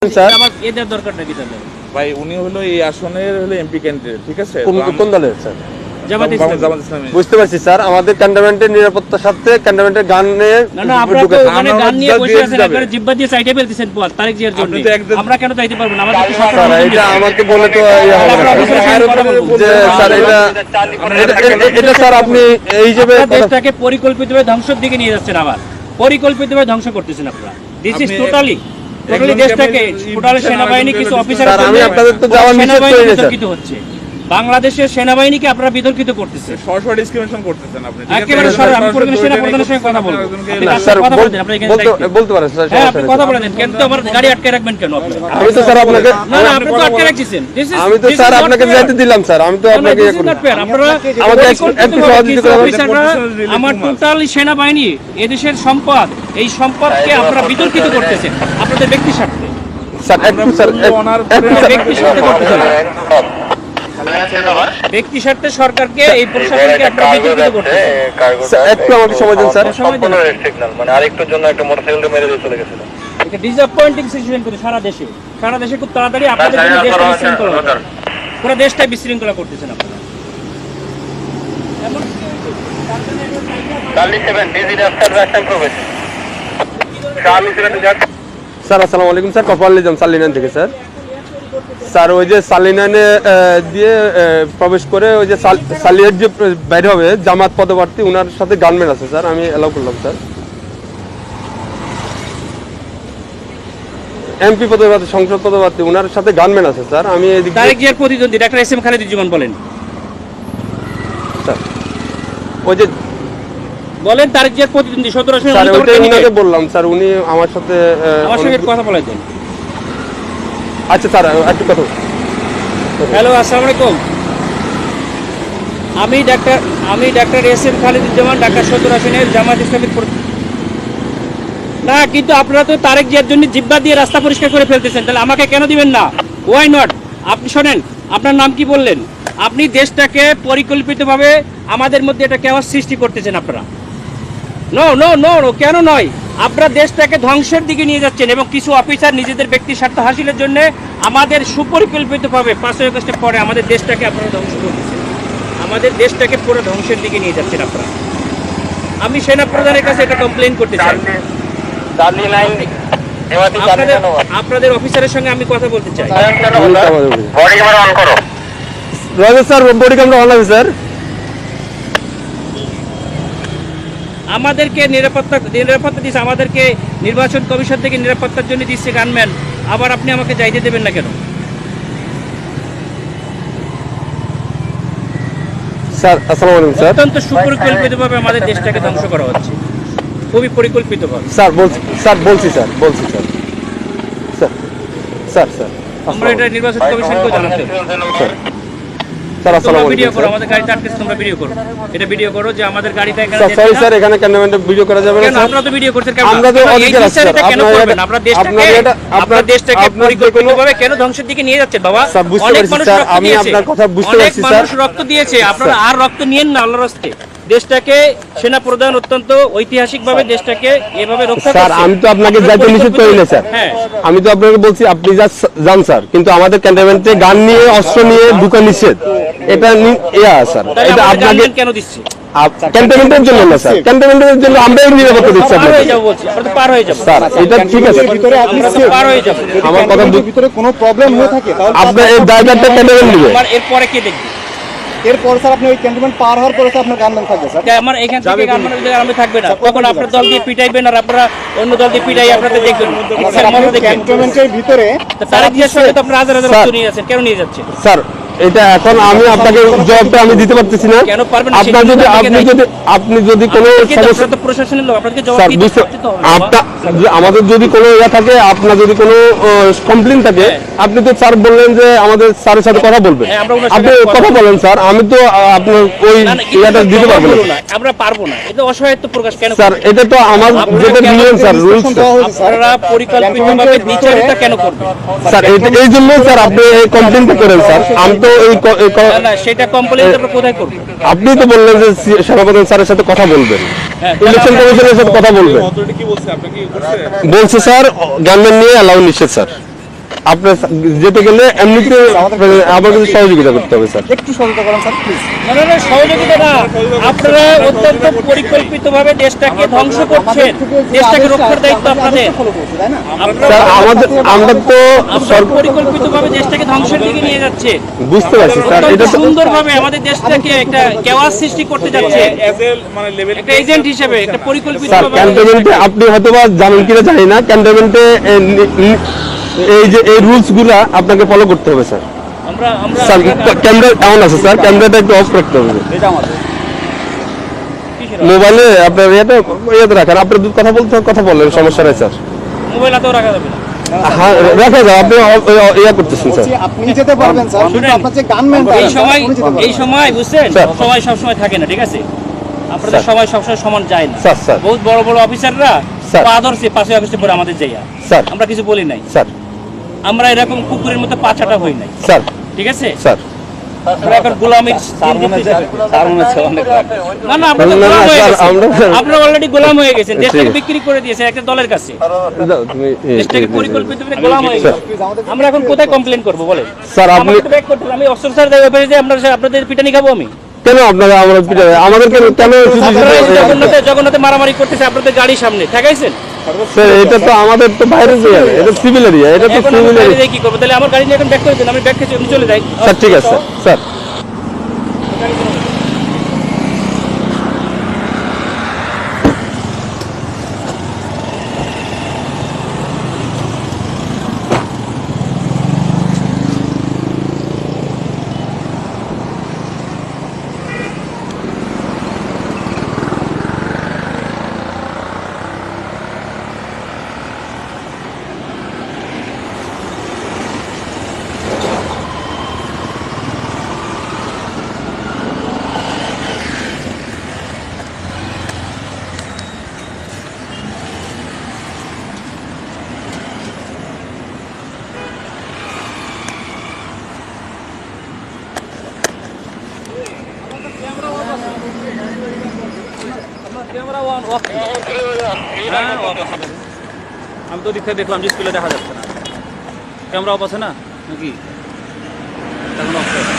এদের দরকারটা কি তাহলে? ভাই উনি হলো এই আসনের হলো এমপি ক্যান্ডিডেট, ঠিক আছে? কোন দলের স্যার? জামাত ইসলামী। বুঝতে পারছি স্যার, আমাদের ক্যান্টনমেন্টের নিরাপত্তার সাথে ক্যান্টনমেন্টের গান নিয়ে না আপনারা তো মানে গান নিয়ে বসে আছেন, একবারে জিহ্বা দিয়ে সাইডে ফেলতেছেন পথ তারেক জিয়ার জন্য। আমরা কেন চাইতে পারবো না? আমাদের তো সরকার স্যার এটা আমাকে বলে তো ইয়ে হবে না যে স্যার এটা স্যার আপনি এই হিসেবে দেশটাকে পরিকল্পিতভাবে ধ্বংসের দিকে নিয়ে যাচ্ছেন, আবার পরিকল্পিতভাবে ধ্বংস করতেছেন আপনারা। দিস ইজ টোটালি দেশটাকে টোটালি সেনাবাহিনী কিছু অফিসার আমি আপনাদের তো যাওয়ার নিষেধ করে বিতর্কিত হচ্ছে। বাংলাদেশের সেনাবাহিনীকে আপনারা বিতর্কিত করতেছেন, সরাসরি ডিসক্রিমিনেশন করতেছেন আপনি। একেবারে সরাসরি। আমি পরিকল্পনা সেনা প্রধানের সঙ্গে কথা বলবো। স্যার বলতে পারেন স্যার। হ্যাঁ আপনি কথা বলেন, কেন তো আমার গাড়ি আটকে রাখবেন কেন আপনি? আমি তো স্যার আপনাকে না আপনি তো আটকে রাখছেন। আমি তো স্যার আপনাকে যাইতে দিলাম স্যার, আমি তো আপনাকে আপনারা আমাকে একটু সহযোগিতা করবেন। অফিসাররা আমার টোটালি সেনাবাহিনী এদেশের সম্পদ, এই সম্পদকে আপনারা বিতর্কিত করতেছেন আপনাদের ব্যক্তি স্বার্থে। স্যার একটু স্যার ব্যক্তি স্বার্থে করতেছেন, ব্যক্তি স্বার্থে সরকারকে এই প্রশাসনকে আপনারা বিতর্কিত করতেছেন। একটু আমাকে সময় দিন স্যার। মানে আরেকটুর জন্য একটা মোটরসাইকেল মেরে দিয়ে চলে গেছিল। এটা ডিসঅ্যাপয়েন্টিং সিচুয়েশন করে সারা দেশে খুব তাড়াতাড়ি আপনাদের জন্য দেশটা বিশৃঙ্খলা হবে। পুরো দেশটাই বিশৃঙ্খলা করতেছেন আপনারা। এমন স্যার আসসালামু আলাইকুম স্যার, কপাল নিজাম সালিনান থেকে স্যার। স্যার ওই যে সালিনানে দিয়ে প্রবেশ করে ওই যে সালিয়ার যে বাইরে হবে জামাত পদপ্রার্থী, ওনার সাথে গানম্যান আছে স্যার, আমি অ্যালাউ করলাম স্যার। এমপি পদপ্রার্থী, সংসদ পদপ্রার্থী, ওনার সাথে গানম্যান আছে স্যার। আমি এদিকে তারেক জিয়ার প্রতিদ্বন্দ্বী ডাক্তার এস এম খালেদুজ্জামান বলেন স্যার ওই যে বলেন তারেক জিয়ার প্রতিদ্বন্দ্বী 17 আসনে স্যার ওইটাই উনাকে বললাম স্যার, উনি আমার সাথে কথা বলাইতেন। আচ্ছা স্যার একটু কথা। হ্যালো আসসালামু আলাইকুম, আমি doctor S M Khaleduzzaman, Dhaka 17 আসনের জামাত ইসলামী। না কিন্তু আপনারা তো তারেক জিয়ার জন্য জিব্বা দিয়ে রাস্তা পরিষ্কার করে ফেলতেছেন, তাহলে আমাকে কেন দিবেন না? Why not? আপনি শোনেন, আপনার নাম কি বললেন? আপনি দেশটাকে পরিকল্পিতভাবে আমাদের মধ্যে এটা কেওয়াস সৃষ্টি করতেছেন আপনারা। নো নো নো নো, কেন নয়? আপনারা দেশটাকে ধ্বংসের দিকে নিয়ে যাচ্ছেন এবং কিছু অফিসার নিজেদের ব্যক্তি স্বার্থ হাসিলের জন্য আমাদের সুপরিকল্পিতভাবে 5 আগস্টের পরে আমাদের দেশটাকে আপনারা ধ্বংস করতেছেন, আমাদের দেশটাকে পুরো ধ্বংসের দিকে নিয়ে যাচ্ছেন আপনারা। আমি সেনা প্রধানের কাছে এটা কমপ্লেইন করতে চাই। আপনাদের অফিসারের সঙ্গে আমি কথা বলতে চাই। স্যার বডি ক্যামেরা অন আছে স্যার। আমাদেরকে নিরাপত্তা দিচ্ছে, আমাদেরকে নির্বাচন কমিশন থেকে নিরাপত্তার জন্য দিচ্ছে গানম্যান, আবার আপনি আমাকে যাইতে দেবেন না কেন? স্যার আসসালামু আলাইকুম স্যার। অত্যন্ত সুপরিকল্পিতভাবে আমাদের দেশটাকে ধ্বংস করা হচ্ছে, খুবই পরিকল্পিতভাবে। স্যার বলছি স্যার। আমরা এটা নির্বাচন কমিশনকে জানাতে স্যার আসসালামু আলাইকুম ভিডিও করো, আমাদের গাড়িতে আটকেছে, তোমরা ভিডিও করো, এটা ভিডিও করো যে আমাদের গাড়িটা এখানে। সরি স্যার, এখানে ক্যামেরাতে ভিডিও করা যাবে না স্যার। আমরা তো ভিডিও করতে কেন? আমরা তো অধিকার আছে স্যার। আপনারা দেশটাকে পরিকল্পিতভাবে কেন ধ্বংসের দিকে নিয়ে যাচ্ছেন বাবা? স্যার বুঝতে পারছি স্যার, আমি আপনার কথা বুঝতে পারছি স্যার। মানুষ রক্ত দিয়েছে, আপনারা আর রক্ত নিয়েন না আল্লাহর রাস্তে। দেশটাকে সেনা প্রধান অত্যন্ত ঐতিহাসিকভাবে দেশটাকে এভাবে রক্ষা করছে। স্যার আমি তো আপনাকে যাইতে নিষেধ করি না স্যার। আমি তো আপনাকে বলছি আপনি যান স্যার, কিন্তু আমাদের ক্যান্টনমেন্টে গান নিয়ে অস্ত্র নিয়ে ঢুকা নিষেধ, এটা স্যার। এটা আপনাকে কেন দিচ্ছি? ক্যান্টনমেন্টের জন্য না স্যার, ক্যান্টনমেন্টের জন্য আমরাই নিরাপত্তা দিচ্ছি আপনাকে। পার হয়ে যাব স্যার, এটা ঠিক আছে। ভিতরে আপনি পার হয়ে যাব। আমার কথা ভিতরে কোনো প্রবলেম হয়ে থাকে তাহলে আপনার এই জায়গাটা ক্যান্টনমেন্ট নেবে। এরপরে কে দেখবে? এরপর স্যার আপনি ওই ক্যান্টনমেন্ট পার হওয়ার পরে আপনার গানম্যান থাকবে স্যার। আমার এখান থেকে গানম্যান থাকবে না, তখন আপনার দল দিয়ে পিটাইবেন আর আপনারা অন্য দল দিয়ে পিটাই আপনাদের দেখবেন। ক্যান্টনমেন্টের ভিতরে তারা দিয়ে সঙ্গে তো আপনারা হাজার হাজার নিয়ে যাচ্ছেন, কেন নিয়ে যাচ্ছেন স্যার? এটা এখন আমি আপনাকে জবাবটা আমি দিতে পারতেছি না। কেন পারবেন না? আপনি যদি কোনো সমস্যা, তো প্রশাসনের লোক আপনাকে জবাব স্যার দিতে হবে। আমাদের যদি কোনো ইয়া থাকে, আপনার যদি কোনো কমপ্লেইন থাকে, আপনি তো স্যার বললেন যে আমাদের স্যারের সাথে কথা বলবেন, আপনি কথা বলেন স্যার। আমি তো আপনার ওই ইয়াটা দিতে পারবো না, আমরা পারবো না। এটা অসহায়ত্ব প্রকাশ কেন স্যার? এটা তো আমার যেটা নিয়ম স্যার, রুলস। আপনারা পরিকল্পিতভাবে বিচারটা কেন করবেন স্যার? এই জন্য স্যার আপনি এই কমপ্লেইনটা করেন স্যার। আমি তো না সেটা কমপ্লেইন আপনারা কোথায় করবেন? আপনি তো বললেন যে সেনাপ্রধান স্যারের সাথে কথা বলবেন, ইলেকশন কমিশনের সাথে কথা বলবেন। বলছে স্যার গানম্যান নিয়ে অ্যালাউ নিষেধ স্যার। আপনার যেতে গেলে এমনিতে আমার কিন্তু সহযোগিতা করতে হবে স্যার। একটু সহযোগিতা করেন স্যার প্লিজ। না না না, সহযোগিতা না, আপনারা অত্যন্ত পরিকল্পিতভাবে দেশটাকে ধ্বংস করছেন, দেশটাকে রক্ষার দায়িত্ব আপনাদের। ফলো করছি তাই না? স্যার আমরা তো আপনারা পরিকল্পিতভাবে দেশটাকে ধ্বংসের দিকে নিয়ে যাচ্ছে, বুঝতে পারছি স্যার, অত্যন্ত এটা তো সুন্দরভাবে আমাদের দেশটাকে একটা কেওয়াস সৃষ্টি করতে যাচ্ছে, মানে লেভেল একটা এজেন্ট হিসেবে একটা স্যার পরিকল্পিতভাবে। ক্যান্টনমেন্টে আপনি হয়তো বা জানেন কিনা জানি না, ক্যান্টনমেন্টে এই যে এই রুলস গুলা আপনাকে ফলো করতে হবে স্যার। আমরা আমরা স্যার ক্যামেরা এমন আছে স্যার, ক্যামেরাটা একটু অফ রাখতে হবে, এটা আমাদের মোবাইলে আপনার ইয়েতে রাখেন, আপনার কথা বললেন, সমস্যা নাই স্যার। মোবাইল হাতেও রাখা যাবে না। হ্যাঁ রাখা যায়, আপনি ইয়া করতেছেন স্যার। বলছি, আপনি যেতে পারবেন স্যার, কিন্তু শুনেন, আপনার যে গানম্যান এই সময় বুঝছেন, স্যার। সময় সবসময় থাকে না, ঠিক আছে? আপনাদের স্যার। সময় সবসময় সমান যায় না। স্যার। বহুত বড় বড় অফিসাররা স্যার। আদর্শে 5 আগস্টে পরে আমাদের যাইয়া, স্যার। আমরা কিছু বলি নাই, স্যার আমরা এরকম কুকুরের মতো পাছাটা হই নাই, স্যার ঠিক আছে? স্যার আমরা এখন গোলামির না না, আপনারা তো না, না, গোলাম হয়ে স্যার, গেছেন। আমরা- আপনারা অলরেডি গোলাম হয়ে গেছেন, ঠিক দেশটাকে আছে। বিক্রি করে দিয়েছেন একটা দলের কাছে, যাও, তুমি দেশটাকে পরিকল্পিতভাবে গোলাম হয়ে স্যার। গেছে। আমরা এখন কোথায় কমপ্লেন করবো বলেন? স্যার, আপনি- আমাকে তো ব্যাক করতে হবে। আমি অস্ত্র স্যার ব্যাপারে যে আপনাদের পিটানি খাবো আমি? কেন আপনারা আমাদেরকে কেন শুধু আপনারা এই জগন্নাথে মারামারি করতেছে আপনাদের গাড়ির সামনে ঠেকাইছেন। স্যার এটা তো আমাদের তো বাইরে এরিয়া, এটা সিভিল এরিয়া, এটা তো এখন আমি সিভিল গাড়ি এরিয়া। দিয়ে কি করবো? তাহলে আমার গাড়ি নিয়ে এখন ব্যাক করে দিন, আমি ব্যাক খেয়ে চলে যাই। স্যার ঠিক আছে স্যার। আমি তো দীক্ষা দেখলাম যে স্কুলে দেখা যাচ্ছে না, ক্যামেরা অফ আছে না নাকি? এখন off করে।